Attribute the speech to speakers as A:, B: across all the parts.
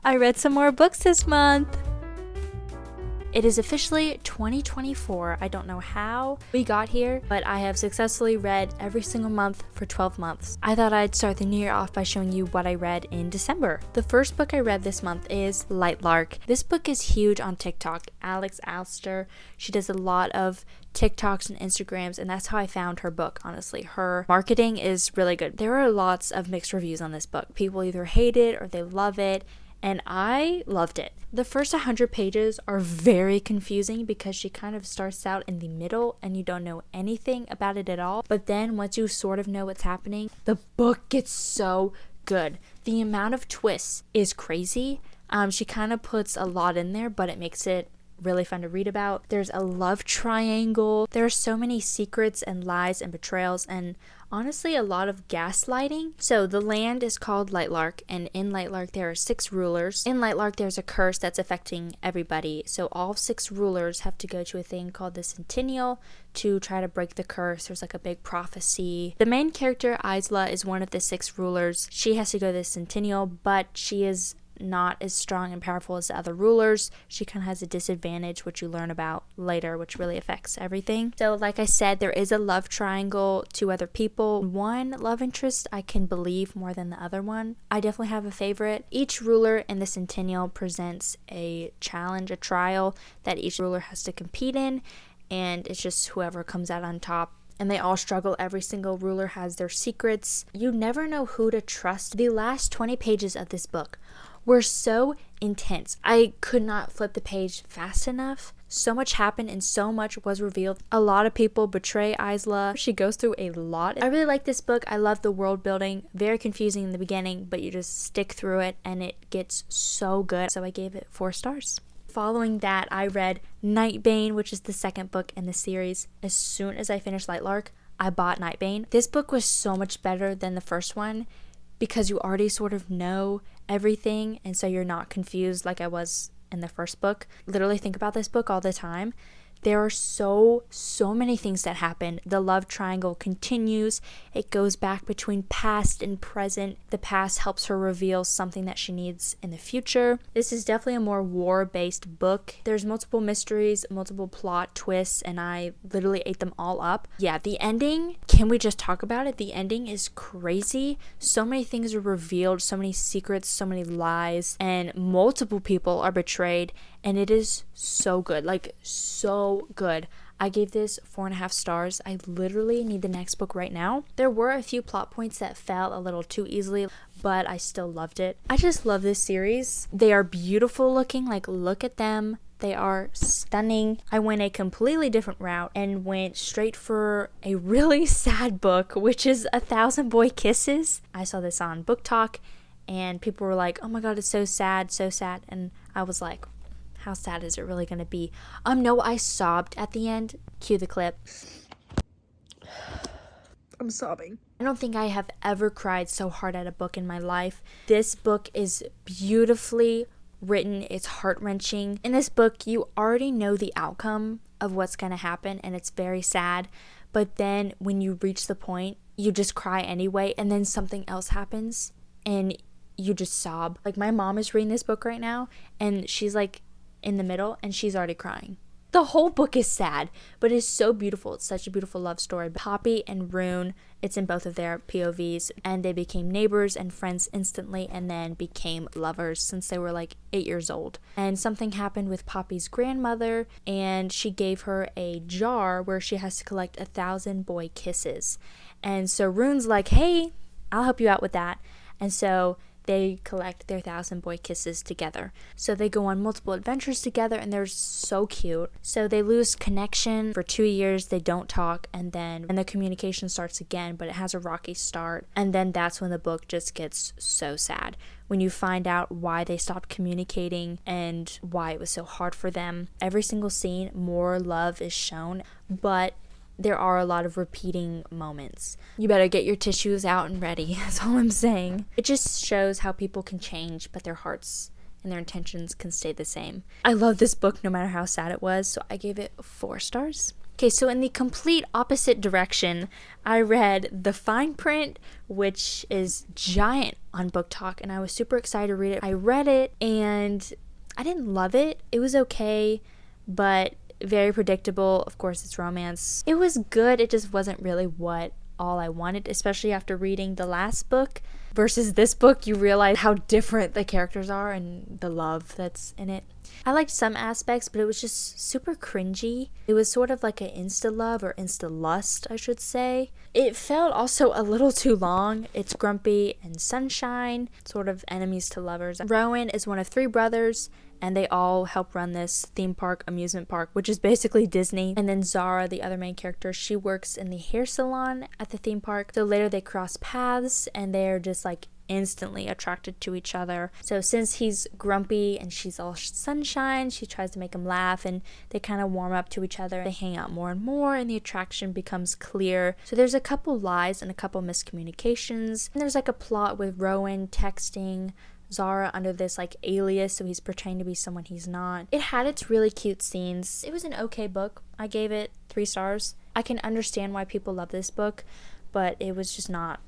A: I read some more books this month. It is officially 2024. I don't know how we got here, but I have successfully read every single month for 12 months. I thought I'd start the new year off by showing you what I read in December. The first book I read this month is Lark. This book is huge on TikTok. Alex Alster, she does a lot of TikToks and Instagrams, and that's how I found her book, honestly. Her marketing is really good. There are lots of mixed reviews on this book. People either hate it or they love it, and I loved it. The first 100 pages are very confusing because she kind of starts out in the middle and you don't know anything about it at all. But then once you sort of know what's happening, the book gets so good. The amount of twists is crazy. She kind of puts a lot in there, but it makes it really fun to read about. There's a love triangle. There are so many secrets and lies and betrayals, and honestly a lot of gaslighting. So the land is called Lark, and in Lark there are 6 rulers. In Lark there's a curse that's affecting everybody, so all 6 rulers have to go to a thing called the Centennial to try to break the curse. There's like a big prophecy. The main character, Isla, is one of the 6 rulers. She has to go to the Centennial, but she is not as strong and powerful as the other rulers. She kind of has a disadvantage, which you learn about later, which really affects everything. So like I said, there is a love triangle, 2 other people. One love interest I can believe more than the other one. I definitely have a favorite. Each ruler in the Centennial presents a challenge, a trial that each ruler has to compete in, and it's just whoever comes out on top. And they all struggle. Every single ruler has their secrets. You never know who to trust. The last 20 pages of this book were so intense. I could not flip the page fast enough. So much happened and so much was revealed. A lot of people betray Isla. She goes through a lot. I really like this book. I love the world building. Very confusing in the beginning, but you just stick through it and it gets so good. So I gave it 4 stars. Following that, I read Nightbane, which is the second book in the series. As soon as I finished Lark, I bought Nightbane. This book was so much better than the first one because you already sort of know everything, and so you're not confused like I was in the first book. Literally think about this book all the time. There are so many things that happen. The love triangle continues. It goes back between past and present. The past helps her reveal something that she needs in the future. This is definitely a more war-based book. There's multiple mysteries, multiple plot twists, and I literally ate them all up. Yeah, the ending, can we just talk about it? The ending is crazy. So many things are revealed, so many secrets, so many lies, and multiple people are betrayed, and it is so good. Like, so good. I gave this 4.5 stars. I literally need the next book right now. There were a few plot points that fell a little too easily, but I still loved it. I just love this series. They are beautiful looking. Like, look at them. They are stunning. I went a completely different route and went straight for a really sad book, which is 1,000 Boy Kisses. I saw this on Book Talk and people were like, oh my god, it's so sad, so sad. And I was like, how sad is it really going to be? No, I sobbed at the end. Cue the clip.
B: I'm sobbing.
A: I don't think I have ever cried so hard at a book in my life. This book is beautifully written. It's heart-wrenching. In this book, you already know the outcome of what's going to happen, and it's very sad. But then when you reach the point, you just cry anyway, and then something else happens, and you just sob. Like, my mom is reading this book right now, and she's like in the middle and she's already crying. The whole book is sad, but it's so beautiful. It's such a beautiful love story. Poppy and Rune, it's in both of their POVs, and they became neighbors and friends instantly and then became lovers since they were like 8 years old. And something happened with Poppy's grandmother, and she gave her a jar where she has to collect 1,000 boy kisses. And so Rune's like, hey, I'll help you out with that. And so they collect their 1,000 boy kisses together. So they go on multiple adventures together, and they're so cute. So they lose connection for 2 years. They don't talk, and then the communication starts again, but it has a rocky start. And then that's when the book just gets so sad. When you find out why they stopped communicating and why it was so hard for them. Every single scene, more love is shown, but there are a lot of repeating moments. You better get your tissues out and ready. That's all I'm saying. It just shows how people can change, but their hearts and their intentions can stay the same. I love this book no matter how sad it was, so I gave it 4 stars. Okay, so in the complete opposite direction, I read The Fine Print, which is giant on Book Talk, and I was super excited to read it. I read it, and I didn't love it. It was okay, but very predictable. Of course, it's romance. It was good, it just wasn't really what all I wanted, especially after reading the last book versus this book. You realize how different the characters are and the love that's in it. I liked some aspects, but it was just super cringy. It was sort of like an Insta love or Insta lust, I should say. It felt also a little too long. It's Grumpy and Sunshine, sort of enemies to lovers. Rowan is one of 3 brothers, and they all help run this theme park, amusement park, which is basically Disney. And then Zara, the other main character, she works in the hair salon at the theme park. So later they cross paths, and they're just like instantly attracted to each other. So since he's grumpy and she's all sunshine, she tries to make him laugh, and they kind of warm up to each other. They hang out more and more, and the attraction becomes clear. So there's a couple lies and a couple miscommunications, and there's like a plot with Rowan texting Zara under this like alias, so he's portraying to be someone he's not. It had its really cute scenes. It was an okay book. I gave it 3 stars. I can understand why people love this book, but it was just not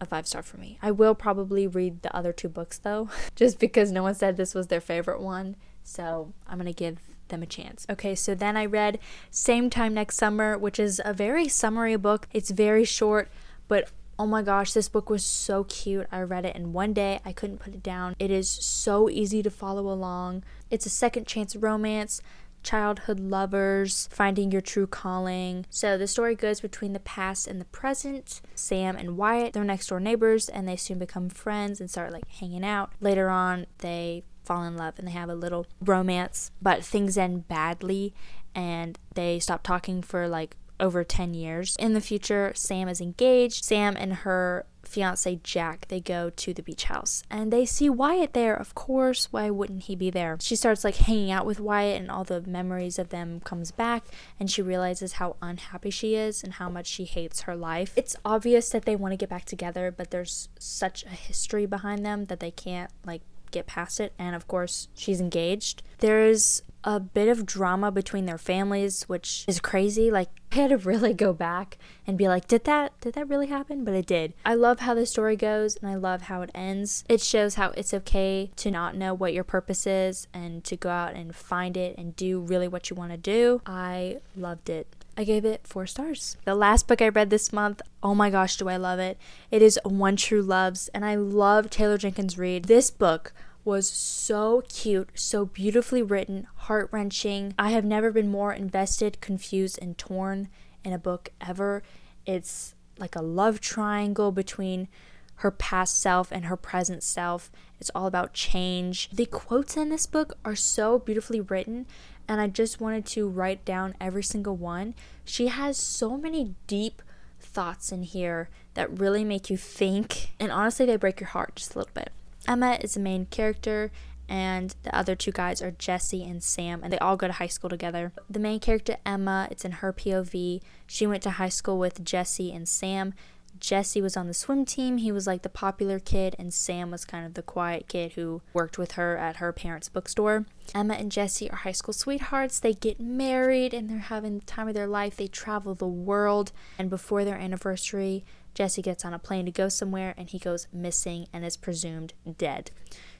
A: a 5-star for me. I will probably read the other 2 books though, just because no one said this was their favorite one, so I'm gonna give them a chance. Okay, so then I read Same Time Next Summer, which is a very summery book. It's very short, but oh my gosh, this book was so cute. I read it in one day. I couldn't put it down. It is so easy to follow along. It's a second chance romance, childhood lovers, finding your true calling. So the story goes between the past and the present. Sam and Wyatt, they're next door neighbors, and they soon become friends and start like hanging out. Later on, they fall in love and they have a little romance, but things end badly and they stop talking for like over 10 years. In the future, Sam is engaged. Sam and her fiance Jack, they go to the beach house and they see Wyatt there. Of course, why wouldn't he be there? She starts like hanging out with Wyatt, and all the memories of them comes back, and she realizes how unhappy she is and how much she hates her life. It's obvious that they want to get back together, but there's such a history behind them that they can't like get past it. And of course, she's engaged. There's a bit of drama between their families, which is crazy. Like, I had to really go back and be like, did that really happen? But it did. I love how the story goes, and I love how it ends. It shows how it's okay to not know what your purpose is and to go out and find it and do really what you want to do. I loved it. I gave it 4 stars. The last book I read this month, oh my gosh, do I love it. It is One True Loves, and I love Taylor Jenkins Reid. This book was so cute, so beautifully written, heart-wrenching. I have never been more invested, confused, and torn in a book ever. It's like a love triangle between her past self and her present self. It's all about change. The quotes in this book are so beautifully written, and I just wanted to write down every single one. She has so many deep thoughts in here that really make you think, and honestly, they break your heart just a little bit. Emma is the main character, and the other 2 guys are Jesse and Sam, and they all go to high school together. The main character, Emma, it's in her POV. She went to high school with Jesse and Sam. Jesse was on the swim team. He was like the popular kid, and Sam was kind of the quiet kid who worked with her at her parents' bookstore. Emma and Jesse are high school sweethearts. They get married, and they're having the time of their life. They travel the world, and before their anniversary, Jesse gets on a plane to go somewhere, and he goes missing and is presumed dead.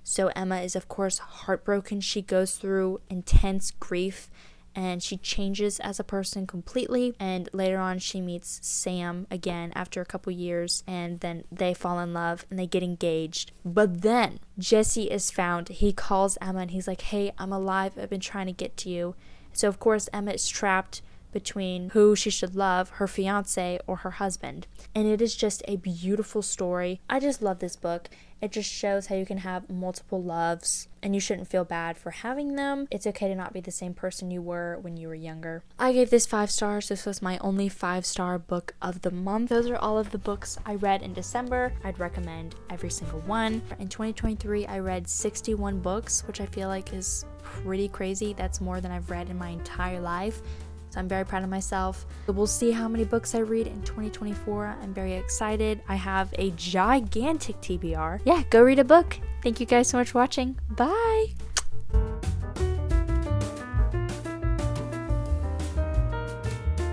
A: So Emma is, of course, heartbroken. She goes through intense grief, and she changes as a person completely. And later on, she meets Sam again after a couple years, and then they fall in love and they get engaged. But then Jesse is found. He calls Emma and he's like, hey, I'm alive. I've been trying to get to you. So of course, Emma is trapped between who she should love, her fiance or her husband. And it is just a beautiful story. I just love this book. It just shows how you can have multiple loves and you shouldn't feel bad for having them. It's okay to not be the same person you were when you were younger. I gave this 5 stars. This was my only 5-star book of the month. Those are all of the books I read in December. I'd recommend every single one. In 2023, I read 61 books, which I feel like is pretty crazy. That's more than I've read in my entire life. So I'm very proud of myself. So we'll see how many books I read in 2024. I'm very excited. I have a gigantic TBR. Yeah, go read a book. Thank you guys so much for watching. Bye.